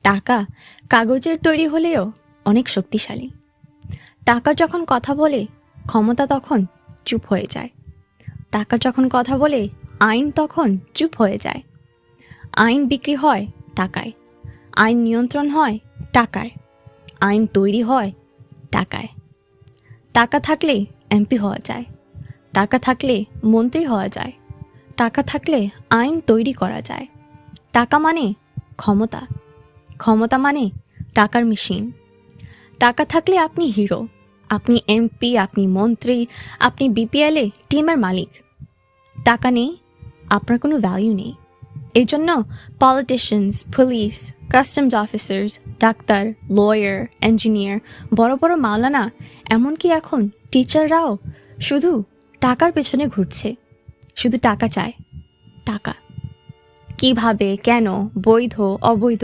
টাকা কাগজের তৈরি হলেও অনেক শক্তিশালী। টাকা যখন কথা বলে, ক্ষমতা তখন চুপ হয়ে যায়। টাকা যখন কথা বলে, আইন তখন চুপ হয়ে যায়। আইন বিক্রি হয় টাকায়, আইন নিয়ন্ত্রণ হয় টাকায়, আইন তৈরি হয় টাকায়। টাকা থাকলে এমপি হওয়া যায়, টাকা থাকলে মন্ত্রী হওয়া যায়, টাকা থাকলে আইন তৈরি করা যায়। টাকা মানে ক্ষমতা, ক্ষমতা মানে টাকার মেশিন। টাকা থাকলে আপনি হিরো, আপনি এমপি, আপনি মন্ত্রী, আপনি বিপিএলে টিমের মালিক। টাকা নেই, আপনার কোনো ভ্যালু নেই। এই জন্য politicians, police, customs officers, doctor, lawyer, engineer, বড় বড় মাওলানা, এমনকি এখন টিচাররাও শুধু টাকার পেছনে ঘুরছে। শুধু টাকা চায়, টাকা। কিভাবে, কেন, বৈধ, অবৈধ,